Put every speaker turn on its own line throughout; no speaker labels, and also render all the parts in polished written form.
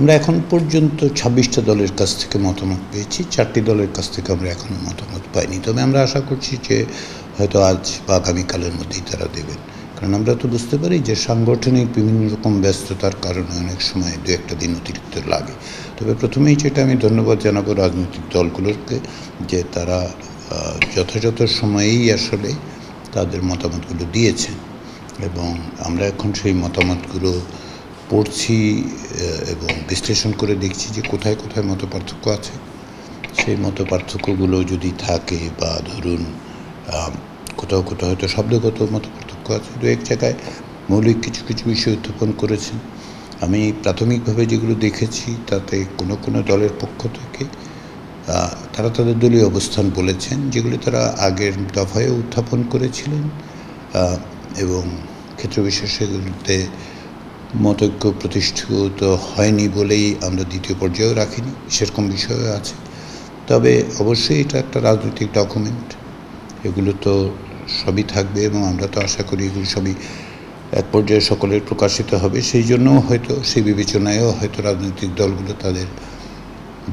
আমরা এখন পর্যন্ত ২৬টা দলের কাছ থেকে মতামত পেয়েছি। ৪টি দলের কাছ থেকে আমরা এখনও মতামত পাইনি। তবে আমরা আশা করছি যে হয়তো আজ বা আগামীকালের মধ্যেই তারা দেবেন। কারণ আমরা তো বুঝতে পারি যে সাংগঠনিক বিভিন্ন রকম ব্যস্ততার কারণে অনেক সময় ২-১টা দিন অতিরিক্ত লাগে। তবে প্রথমেই যেটা আমি ধন্যবাদ জানাবো রাজনৈতিক দলগুলোকে, যে তারা যথাযথ সময়েই আসলে তাদের মতামতগুলো দিয়েছেন এবং আমরা এখন সেই মতামতগুলো পড়ছি এবং বিশ্লেষণ করে দেখছি যে কোথায় কোথায় মতপার্থক্য আছে। সেই মতপার্থক্যগুলো যদি থাকে বা ধরুন কোথাও কোথাও হয়তো শব্দগত মতপার্থক্য আছে, দু এক জায়গায় মৌলিক কিছু কিছু বিষয় উত্থাপন করেছেন। আমি প্রাথমিকভাবে যেগুলো দেখেছি তাতে কোনো কোনো দলের পক্ষ থেকে তারা তাদের দলীয় অবস্থান বলেছেন, যেগুলি তারা আগের দফায়ও উত্থাপন করেছিলেন এবং ক্ষেত্র বিশেষগুলিতে মতৈক্য প্রতিষ্ঠিত হয়নি বলেই আমরা দ্বিতীয় পর্যায়েও রাখিনি, সেরকম বিষয়ও আছে। তবে অবশ্যই এটা একটা রাজনৈতিক ডকুমেন্ট, এগুলো তো সবই থাকবে এবং আমরা তো আশা করি এগুলো সবই এক পর্যায়ে সকলের প্রকাশিত হবে। সেই জন্য হয়তো সেই বিবেচনায়ও হয়তো রাজনৈতিক দলগুলো তাদের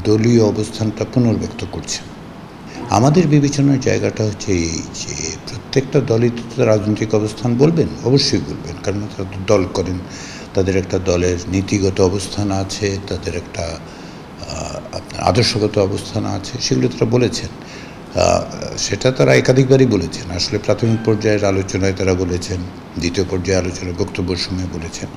দলীয় অবস্থানটা পুনর্ব্যক্ত করছে। আমাদের বিবেচনার জায়গাটা হচ্ছে এই যে প্রত্যেকটা দলই তো রাজনৈতিক অবস্থান বলবেন, অবশ্যই বলবেন, কারণ তারা তো দল করেন, তাদের একটা দলের নীতিগত অবস্থান আছে, তাদের একটা আপনার আদর্শগত অবস্থান আছে, সেগুলো তারা বলেছেন। সেটা তারা একাধিকবারই বলেছেন। আসলে প্রাথমিক পর্যায়ের আলোচনায় তারা বলেছেন, দ্বিতীয় পর্যায়ে আলোচনায় বক্তব্যের সময় বলেছেন।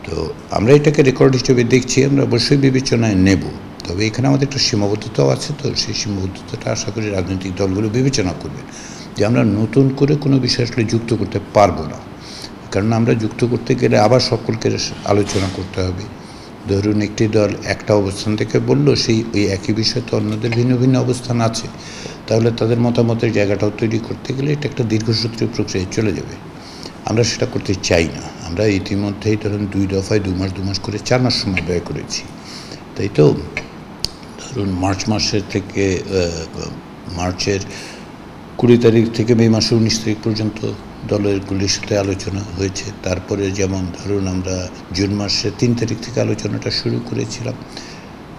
তো আমরা এটাকে রেকর্ড হিসেবে দেখছি, আমরা অবশ্যই বিবেচনায় নেব। তবে এখানে আমাদের একটা সীমাবদ্ধতাও আছে, তো সেই সীমাবদ্ধতাটা আশা করি রাজনৈতিক দলগুলো বিবেচনা করবে যে আমরা নতুন করে কোনো বিষয় আসলে যুক্ত করতে পারবো না। কারণ আমরা যুক্ত করতে গেলে আবার সকলকে আলোচনা করতে হবে। ধরুন একটি দল একটা অবস্থান থেকে বলল, সেই ওই একই বিষয়ে তো অন্যদের ভিন্ন ভিন্ন অবস্থান আছে, তাহলে তাদের মতামতের জায়গাটাও তৈরি করতে গেলে এটা একটা দীর্ঘসূত্রী প্রক্রিয়ায় চলে যাবে। আমরা সেটা করতে চাই না। আমরা ইতিমধ্যেই ধরুন ২ দফায় ২ মাস করে ৪ মাস সময় ব্যয় করেছি, তাই তো। ধরুন মার্চের ২০ তারিখ থেকে মে মাসের ১৯ তারিখ পর্যন্ত দলেরগুলির সাথে আলোচনা হয়েছে। তারপরে যেমন ধরুন আমরা জুন মাসের ৩ তারিখ থেকে আলোচনাটা শুরু করেছিলাম,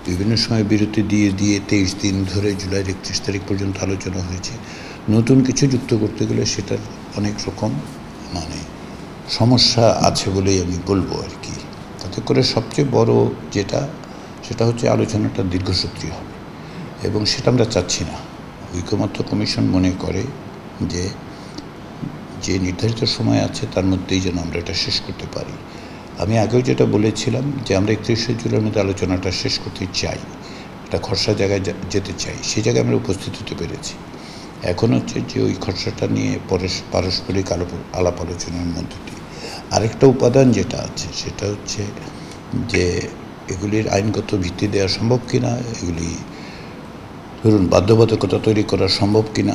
বিভিন্ন সময় বিরতি দিয়ে ২৩ দিন ধরে জুলাইয়ের ৩১ তারিখ পর্যন্ত আলোচনা হয়েছে। নতুন কিছু যুক্ত করতে গেলে সেটার অনেক রকম সমস্যা আছে বলেই আমি বলবো আর কি। তাতে করে সবচেয়ে বড় সেটা হচ্ছে আলোচনাটা দীর্ঘসূত্রী হবে এবং সেটা আমরা চাচ্ছি না। ঐকমত্য কমিশন মনে করে যে নির্ধারিত সময় আছে তার মধ্যেই যেন আমরা এটা শেষ করতে পারি। আমি আগেও যেটা বলেছিলাম যে আমরা ৩১শে জুলাইয়ের মধ্যে আলোচনাটা শেষ করতে চাই, একটা খসড়া জায়গায় যেতে চাই, সেই জায়গায় আমরা উপস্থিত হতে পেরেছি। এখন হচ্ছে যে ওই খসড়াটা নিয়ে পারস্পরিক আলাপ আলোচনার মধ্য দিয়ে আরেকটা উপাদান যেটা আছে সেটা হচ্ছে যে এগুলির আইনগত ভিত্তি দেওয়া সম্ভব কিনা, এগুলি ধরুন বাধ্যবাধকতা তৈরি করা সম্ভব কিনা,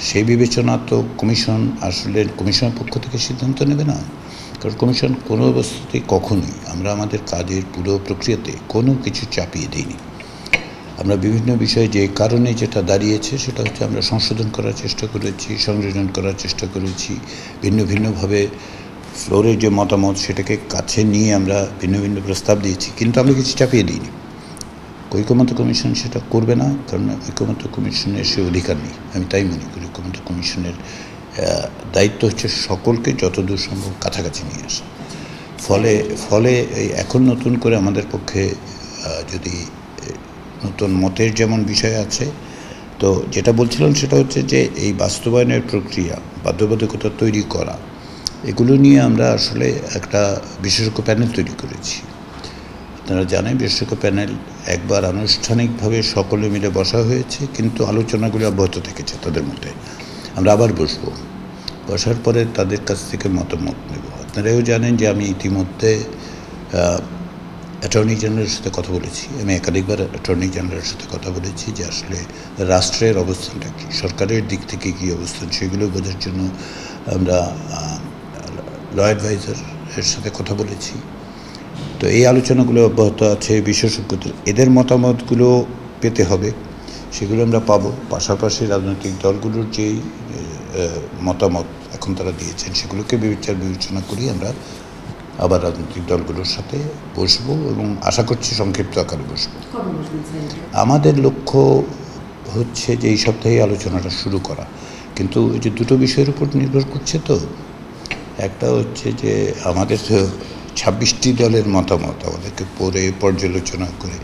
সেই বিবেচনা তো কমিশনের পক্ষ থেকে সিদ্ধান্ত নেবে না। কারণ কমিশন কোনো অবস্থাতেই কখনোই আমরা আমাদের কাজের পুরো প্রক্রিয়াতে কোনো কিছু চাপিয়ে দিইনি। আমরা বিভিন্ন বিষয়ে যে কারণে যেটা দাঁড়িয়েছে সেটা হচ্ছে আমরা সংশোধন করার চেষ্টা করেছি, সংযোজন করার চেষ্টা করেছি, ভিন্ন ভিন্নভাবে ফ্লোরের যে মতামত সেটাকে কাছে নিয়ে আমরা ভিন্ন ভিন্ন প্রস্তাব দিয়েছি, কিন্তু আমরা কিছু চাপিয়ে দিইনি। ঐকমত্য কমিশন সেটা করবে না, কারণ ঐকমত্য কমিশনের সে অধিকার নেই। আমি তাই মনে করি ঐকমত্য কমিশনের দায়িত্ব হচ্ছে সকলকে যতদূর সম্ভব কাছাকাছি নিয়ে আসা। ফলে এখন নতুন করে আমাদের পক্ষে যদি নতুন মতের যেমন বিষয় আছে, তো যেটা বলছিলাম সেটা হচ্ছে যে এই বাস্তবায়নের প্রক্রিয়া, বাধ্যবাধকতা তৈরি করা, এগুলো নিয়ে আমরা আসলে একটা বিশেষজ্ঞ প্যানেল তৈরি করেছি। আপনারা জানেন বিশেষজ্ঞ প্যানেল একবার আনুষ্ঠানিকভাবে সকলে মিলে বসা হয়েছে, কিন্তু আলোচনাগুলো অব্যাহত থেকেছে তাদের মধ্যে। আমরা আবার বসার পরে তাদের কাছ থেকে মতামত নেব। আপনারাও জানেন যে আমি ইতিমধ্যে অ্যাটর্নি জেনারেলের সাথে কথা বলেছি, আমি একাধিকবার অ্যাটর্নি জেনারেলের সাথে কথা বলেছি যে আসলে রাষ্ট্রের অবস্থানটা কী, সরকারের দিক থেকে কী অবস্থান, সেগুলো বোঝার জন্য আমরা ল অ্যাডভাইজারের সাথে কথা বলেছি। তো এই আলোচনাগুলো অব্যাহত আছে। বিশেষজ্ঞদের এদের মতামতগুলো পেতে হবে, সেগুলো আমরা পাবো। পাশাপাশি রাজনৈতিক দলগুলোর যেই মতামত এখন তারা দিয়েছেন সেগুলোকে বিবেচনা করি আমরা আবার রাজনৈতিক দলগুলোর সাথে বসবো এবং আশা করছি সংক্ষিপ্ত আকারে বসবো। আমাদের লক্ষ্য হচ্ছে যে এই সপ্তাহে আলোচনাটা শুরু করা, কিন্তু এই যে দুটো বিষয়ের উপর নির্ভর করছে। তো একটা হচ্ছে যে আমাদের 26টি দলের মতামত আমাদেরকে পড়ে পর্যালোচনা করে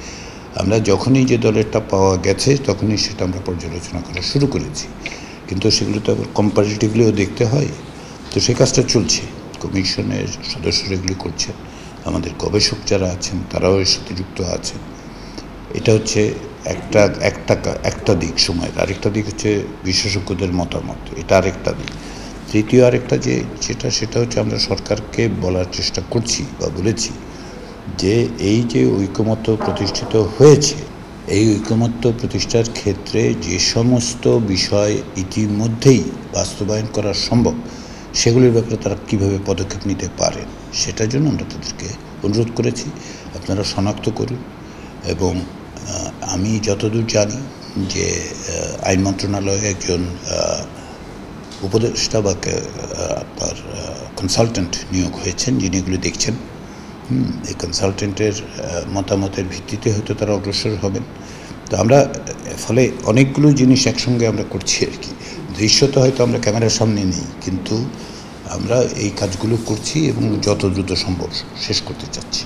আমরা যখনই যে দলেরটা পাওয়া গেছে তখনই সেটা আমরা পর্যালোচনা করা শুরু করেছি, কিন্তু সেগুলো তো আবার কম্পারেটিভলিও দেখতে হয়। তো সেই কাজটা চলছে, কমিশনের সদস্যরা এগুলি করছেন, আমাদের গবেষক যারা আছেন তারাও এর সাথে যুক্ত আছেন। এটা হচ্ছে একটা দিক সময়ের। আরেকটা দিক হচ্ছে বিশেষজ্ঞদের মতামত, এটা আরেকটা দিক। তৃতীয় আরেকটা সেটা হচ্ছে আমরা সরকারকে বলার চেষ্টা করছি বা বলেছি যে এই যে ঐকমত্য প্রতিষ্ঠিত হয়েছে, এই ঐকমত্য প্রতিষ্ঠার ক্ষেত্রে যে সমস্ত বিষয় ইতিমধ্যেই বাস্তবায়ন করা সম্ভব সেগুলির ব্যাপারে তারা কীভাবে পদক্ষেপ নিতে পারেন সেটার জন্য আমরা তাদেরকে অনুরোধ করেছি আপনারা শনাক্ত করুন। এবং আমি যতদূর জানি যে আইন মন্ত্রণালয়ে একজন উপদেষ্টা বা আপনার কনসালটেন্ট নিয়োগ হয়েছেন যিনি এগুলো দেখছেন। এই কনসালটেন্টের মতামতের ভিত্তিতে হয়তো তারা অগ্রসর হবেন। তো আমরা ফলে অনেকগুলো জিনিস একসঙ্গে আমরা করছি আর কি। দৃশ্যত হয়তো আমরা ক্যামেরার সামনে নেই, কিন্তু আমরা এই কাজগুলো করছি এবং যত দ্রুত সম্ভব শেষ করতে চাচ্ছি।